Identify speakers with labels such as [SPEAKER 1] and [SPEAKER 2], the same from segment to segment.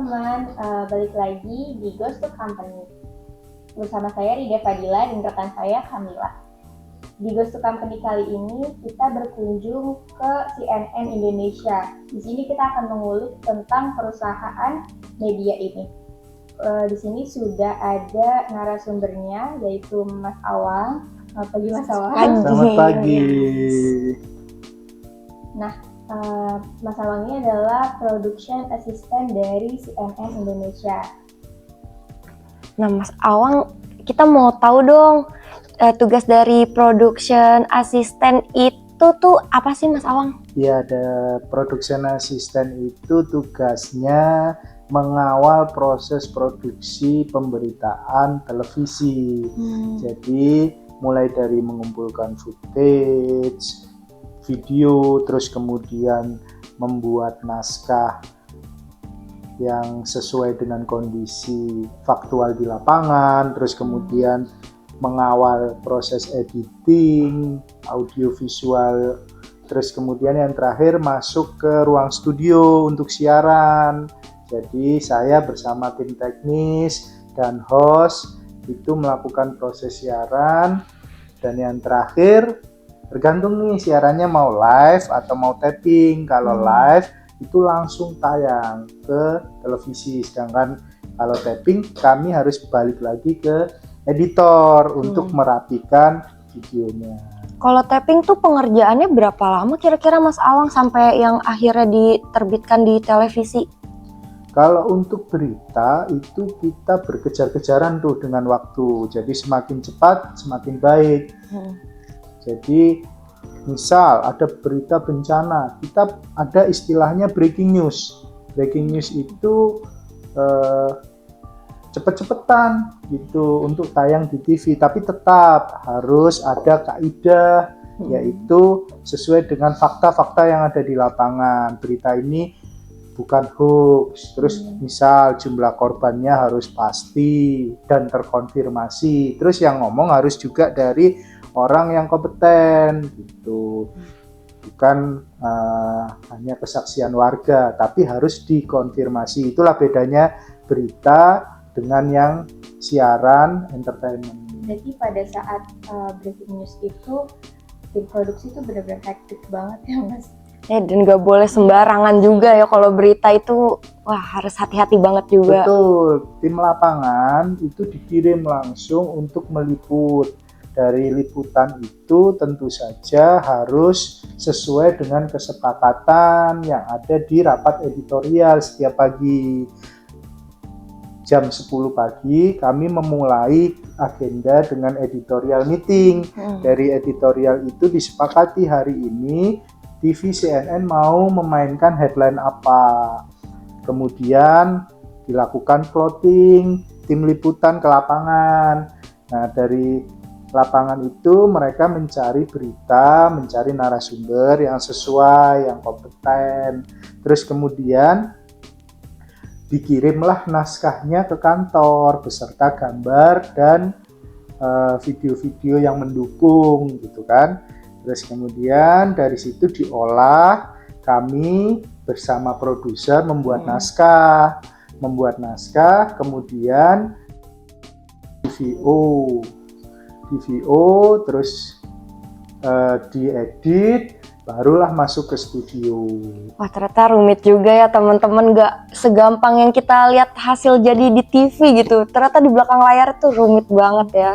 [SPEAKER 1] teman-teman, balik lagi di Ghost to Company. Bersama saya Rida Fadila dan rekan saya Kamila. Di Ghost to Company kali ini kita berkunjung ke CNN Indonesia. Di sini kita akan mengulik tentang perusahaan media ini. Di sini sudah ada narasumbernya yaitu Mas Awang. Selamat pagi Mas Awang.
[SPEAKER 2] Selamat pagi.
[SPEAKER 1] Nah, Mas Awang ini adalah production assistant dari CNN Indonesia.
[SPEAKER 2] Nah, Mas Awang, kita mau tahu dong tugas dari production assistant itu tuh apa sih, Mas Awang?
[SPEAKER 3] Ya, ada production assistant itu tugasnya mengawal proses produksi pemberitaan televisi. Jadi mulai dari mengumpulkan footage, video, terus kemudian membuat naskah yang sesuai dengan kondisi faktual di lapangan, terus kemudian mengawal proses editing, audiovisual, terus kemudian yang terakhir masuk ke ruang studio untuk siaran. Jadi saya bersama tim teknis dan host itu melakukan proses siaran, dan yang terakhir tergantung nih siarannya mau live atau mau tapping. Kalau live itu langsung tayang ke televisi, sedangkan kalau tapping kami harus balik lagi ke editor untuk merapikan videonya.
[SPEAKER 2] Kalau tapping tuh pengerjaannya berapa lama kira-kira Mas Awang sampai yang akhirnya diterbitkan di televisi?
[SPEAKER 3] Kalau untuk berita itu kita berkejar-kejaran tuh dengan waktu, jadi semakin cepat semakin baik. Jadi misal ada berita bencana, kita ada istilahnya breaking news. Breaking news itu cepet-cepetan gitu untuk tayang di TV, tapi tetap harus ada kaidah, yaitu sesuai dengan fakta-fakta yang ada di lapangan. Berita ini bukan hoax, terus misal jumlah korbannya harus pasti dan terkonfirmasi, terus yang ngomong harus juga dari orang yang kompeten gitu, bukan hanya kesaksian warga, tapi harus dikonfirmasi. Itulah bedanya berita dengan yang siaran entertainment.
[SPEAKER 1] Jadi pada saat breaking news itu tim produksi itu benar-benar hektik banget ya Mas.
[SPEAKER 2] Dan gak boleh sembarangan juga ya, kalau berita itu wah harus hati-hati banget juga.
[SPEAKER 3] Betul, tim lapangan itu dikirim langsung untuk meliput. Dari liputan itu tentu saja harus sesuai dengan kesepakatan yang ada di rapat editorial setiap pagi. Jam 10 pagi kami memulai agenda dengan editorial meeting. Dari editorial itu disepakati hari ini TV CNN mau memainkan headline apa. Kemudian dilakukan plotting, tim liputan ke lapangan. Nah, dari lapangan itu mereka mencari berita, mencari narasumber yang sesuai, yang kompeten. Terus kemudian dikirimlah naskahnya ke kantor beserta gambar dan video-video yang mendukung gitu kan. Terus kemudian dari situ diolah, kami bersama produser membuat naskah, kemudian DVO, terus diedit, barulah masuk ke studio.
[SPEAKER 2] Wah, ternyata rumit juga ya teman-teman, gak segampang yang kita lihat hasil jadi di TV gitu. Ternyata di belakang layar tuh rumit banget ya.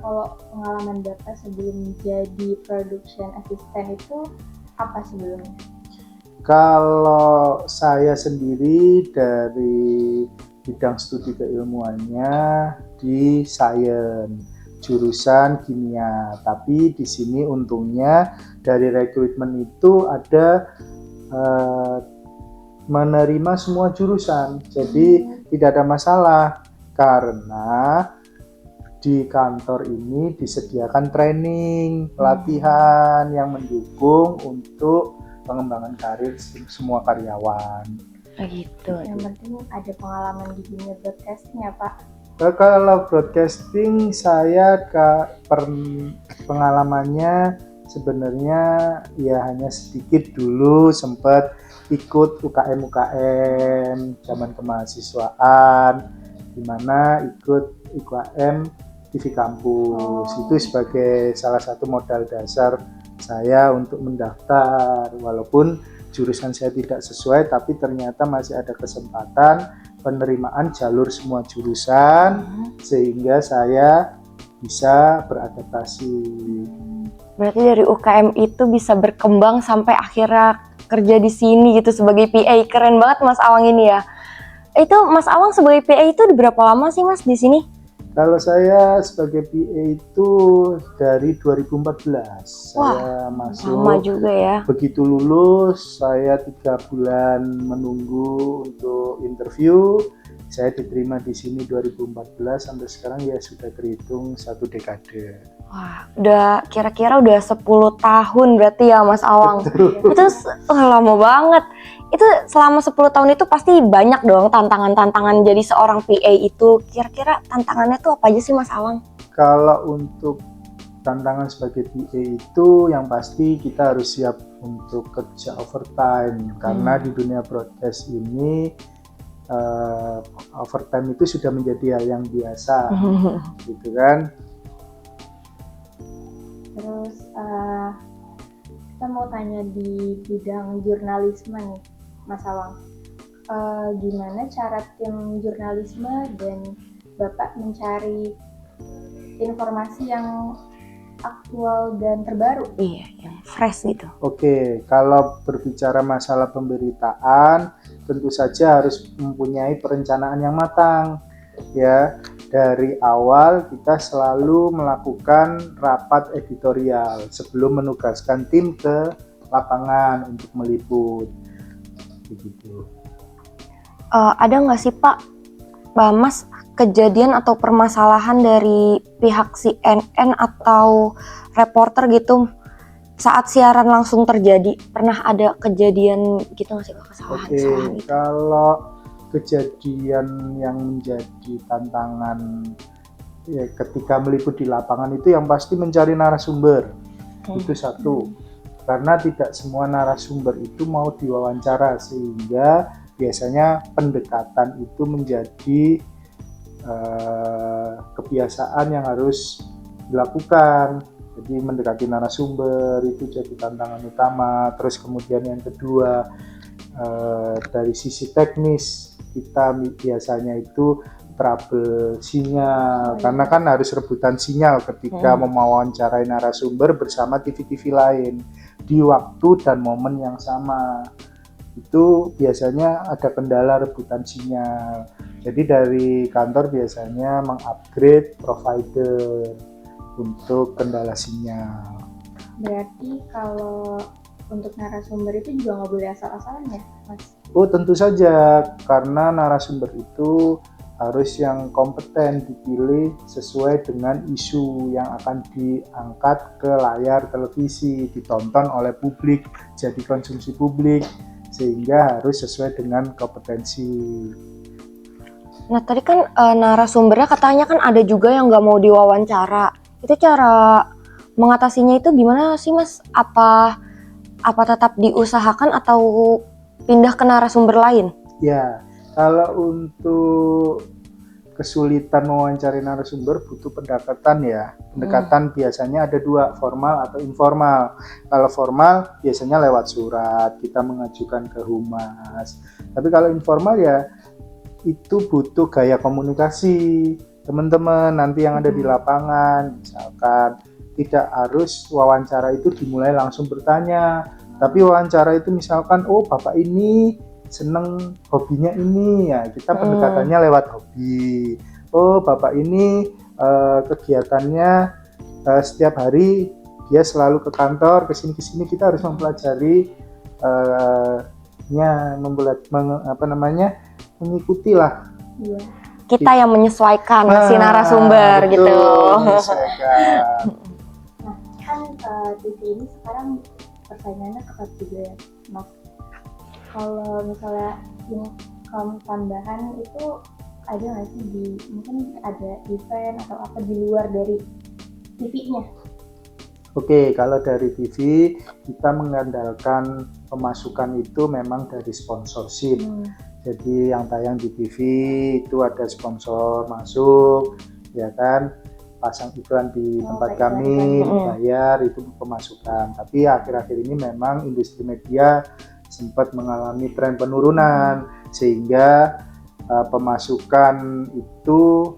[SPEAKER 1] Kalau pengalaman Bapak sebelum jadi production assistant itu apa sebelumnya?
[SPEAKER 3] Kalau saya sendiri dari bidang studi keilmuannya di sains, jurusan kimia. Tapi di sini untungnya dari rekrutmen itu ada menerima semua jurusan. Jadi tidak ada masalah karena di kantor ini disediakan training, pelatihan yang mendukung untuk pengembangan karir semua karyawan.
[SPEAKER 2] Gitu.
[SPEAKER 1] Yang penting ada pengalaman di dunia broadcasting ya Pak.
[SPEAKER 3] Kalau broadcasting saya pengalamannya sebenarnya ya hanya sedikit dulu, sempat ikut UKM zaman kemahasiswaan, di mana ikut UKM TV kampus. Itu sebagai salah satu modal dasar saya untuk mendaftar, walaupun jurusan saya tidak sesuai, tapi ternyata masih ada kesempatan penerimaan jalur semua jurusan sehingga saya bisa beradaptasi.
[SPEAKER 2] Berarti dari UKM itu bisa berkembang sampai akhirnya kerja di sini gitu sebagai PA. Keren banget Mas Awang ini ya. Itu Mas Awang sebagai PA itu udah berapa lama sih Mas di sini?
[SPEAKER 3] Kalau saya sebagai PA itu dari 2014.
[SPEAKER 2] Wah,
[SPEAKER 3] saya masuk.
[SPEAKER 2] Lama juga ya.
[SPEAKER 3] Begitu lulus, saya 3 bulan menunggu untuk interview. Saya diterima di sini 2014 sampai sekarang ya sudah terhitung 1 dekade.
[SPEAKER 2] Wah, udah kira-kira udah 10 tahun berarti ya Mas Awang. Itu lama banget. Itu selama 10 tahun itu pasti banyak dong tantangan-tantangan jadi seorang PA itu. Kira-kira tantangannya tuh apa aja sih Mas Awang?
[SPEAKER 3] Kalau untuk tantangan sebagai PA itu yang pasti kita harus siap untuk kerja overtime. Karena di dunia broadcast ini overtime itu sudah menjadi hal yang biasa, gitu kan.
[SPEAKER 1] Terus kita mau tanya di bidang jurnalisme nih, Mas Awang. Gimana cara tim jurnalisme dan Bapak mencari informasi yang aktual dan terbaru?
[SPEAKER 2] Iya, yang fresh gitu.
[SPEAKER 3] Oke, kalau berbicara masalah pemberitaan, tentu saja harus mempunyai perencanaan yang matang. Ya, dari awal kita selalu melakukan rapat editorial sebelum menugaskan tim ke lapangan untuk meliput. Begitu.
[SPEAKER 2] Ada nggak sih Pak, Mas, kejadian atau permasalahan dari pihak CNN atau reporter gitu saat siaran langsung terjadi? Pernah ada kejadian gitu nggak sih kesalahan?
[SPEAKER 3] Oke, kalau kejadian yang menjadi tantangan ya, ketika meliput di lapangan itu yang pasti mencari narasumber. Itu satu. Karena tidak semua narasumber itu mau diwawancara, sehingga biasanya pendekatan itu menjadi kebiasaan yang harus dilakukan. Jadi mendekati narasumber itu jadi tantangan utama. Terus kemudian yang kedua, dari sisi teknis kita biasanya itu trouble sinyal, karena kan harus rebutan sinyal ketika mewawancarai narasumber bersama TV-TV lain di waktu dan momen yang sama. Itu biasanya ada kendala rebutan sinyal. Jadi dari kantor biasanya mengupgrade provider untuk kendala sinyal.
[SPEAKER 1] Berarti kalau untuk narasumber itu juga nggak boleh asal-asalan ya, Mas?
[SPEAKER 3] Oh, tentu saja, karena narasumber itu harus yang kompeten, dipilih sesuai dengan isu yang akan diangkat ke layar televisi, ditonton oleh publik, jadi konsumsi publik, sehingga harus sesuai dengan kompetensi.
[SPEAKER 2] Nah tadi kan narasumbernya katanya kan ada juga yang nggak mau diwawancara. Itu cara mengatasinya itu gimana sih Mas? Apa tetap diusahakan atau pindah ke narasumber lain?
[SPEAKER 3] Ya, kalau untuk kesulitan mewawancari narasumber butuh pendekatan ya. Pendekatan biasanya ada dua, formal atau informal. Kalau formal biasanya lewat surat, kita mengajukan ke humas. Tapi kalau informal ya itu butuh gaya komunikasi teman-teman nanti yang ada di lapangan. Misalkan tidak harus wawancara itu dimulai langsung bertanya, tapi wawancara itu misalkan, oh bapak ini seneng hobinya ini, ya kita pendekatannya lewat hobi. Oh bapak ini kegiatannya setiap hari dia selalu ke kantor, kesini kita harus mempelajari mengikuti lah.
[SPEAKER 1] Iya.
[SPEAKER 2] Kita yang menyesuaikan si narasumber
[SPEAKER 3] betul,
[SPEAKER 2] gitu.
[SPEAKER 3] menyesuaikan.
[SPEAKER 1] Nah, kan TV ini sekarang persaingannya ketat juga ya, Mas. Kalau misalnya income tambahan itu ada nggak sih mungkin ada event atau apa di luar dari TV-nya?
[SPEAKER 3] Oke, kalau dari TV kita mengandalkan pemasukan itu memang dari sponsorship. Jadi yang tayang di TV itu ada sponsor masuk, ya kan, pasang iklan di tempat kami, bayar, itu pemasukan. Tapi akhir-akhir ini memang industri media sempat mengalami tren penurunan, sehingga pemasukan itu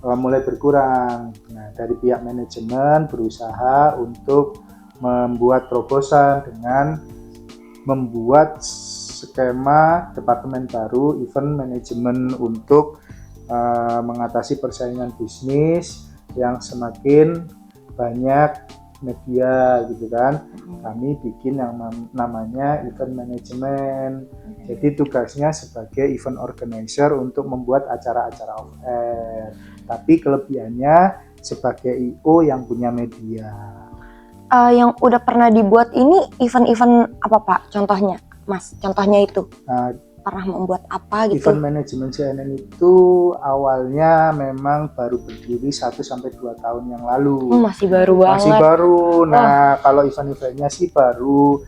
[SPEAKER 3] mulai berkurang. Nah, dari pihak manajemen berusaha untuk membuat terobosan dengan membuat skema departemen baru, event management, untuk mengatasi persaingan bisnis yang semakin banyak media gitu kan. Kami bikin yang namanya event management. Jadi tugasnya sebagai event organizer untuk membuat acara-acara off air. Tapi kelebihannya sebagai IO yang punya media.
[SPEAKER 2] Yang udah pernah dibuat ini event-event apa Pak? Contohnya, Mas. Contohnya itu. Pernah membuat apa gitu?
[SPEAKER 3] Event manajemen CNN itu awalnya memang baru berdiri 1-2 tahun yang lalu.
[SPEAKER 2] Masih baru banget.
[SPEAKER 3] Masih baru. Nah, kalau event-eventnya sih baru.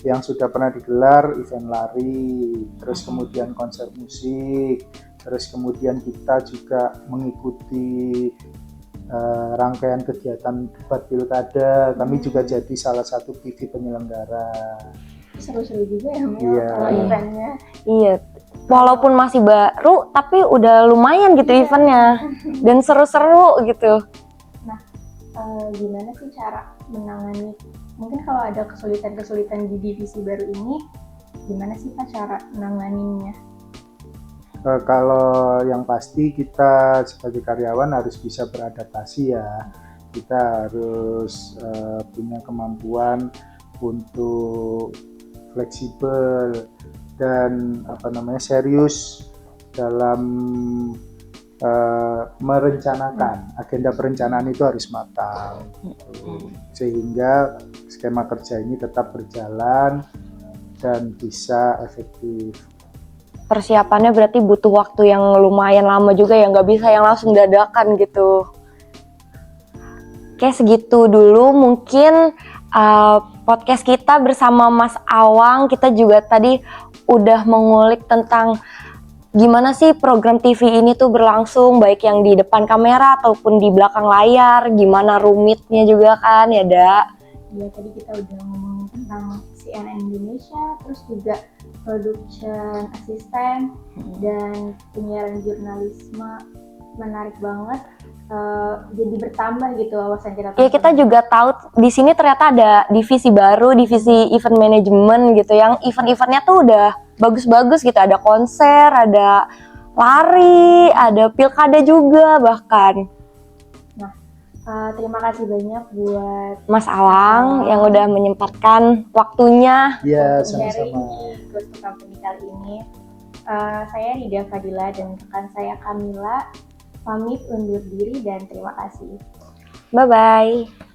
[SPEAKER 3] Yang sudah pernah digelar event lari, terus kemudian konser musik, terus kemudian kita juga mengikuti rangkaian kegiatan debat pilkada. Kami juga jadi salah satu TV penyelenggara.
[SPEAKER 1] Seru-seru juga ya Mel,
[SPEAKER 3] Iya.
[SPEAKER 1] kalau eventnya.
[SPEAKER 2] Iya, walaupun masih baru tapi udah lumayan gitu eventnya dan seru-seru gitu.
[SPEAKER 1] Nah, gimana sih cara menangani, mungkin kalau ada kesulitan-kesulitan di divisi baru ini, gimana sih Pak cara menanganinya?
[SPEAKER 3] Kalau yang pasti kita sebagai karyawan harus bisa beradaptasi ya. Kita harus punya kemampuan untuk fleksibel dan serius dalam merencanakan. Agenda perencanaan itu harus matang, sehingga skema kerja ini tetap berjalan dan bisa efektif.
[SPEAKER 2] Persiapannya berarti butuh waktu yang lumayan lama juga ya, nggak bisa yang langsung dadakan gitu. Oke, segitu dulu mungkin podcast kita bersama Mas Awang. Kita juga tadi udah mengulik tentang gimana sih program TV ini tuh berlangsung, baik yang di depan kamera ataupun di belakang layar, gimana rumitnya juga kan ya, Da?
[SPEAKER 1] Ya, tadi kita udah ngomongin tentang CNN Indonesia, terus juga production assistant dan penyiaran jurnalisme. Menarik banget, jadi bertambah gitu wawasan kita.
[SPEAKER 2] Ya, kita juga tahu di sini ternyata ada divisi baru, divisi event management gitu, yang event-eventnya tuh udah bagus-bagus gitu, ada konser, ada lari, ada pilkada juga bahkan.
[SPEAKER 1] Nah, terima kasih banyak buat
[SPEAKER 2] Mas Awang yang udah menyempatkan waktunya.
[SPEAKER 3] Iya,
[SPEAKER 1] sharing
[SPEAKER 3] sama-sama.
[SPEAKER 1] di Ghost to Company kali ini. Saya Rida Fadila dan rekan saya Kamila pamit undur diri dan terima kasih.
[SPEAKER 2] Bye-bye.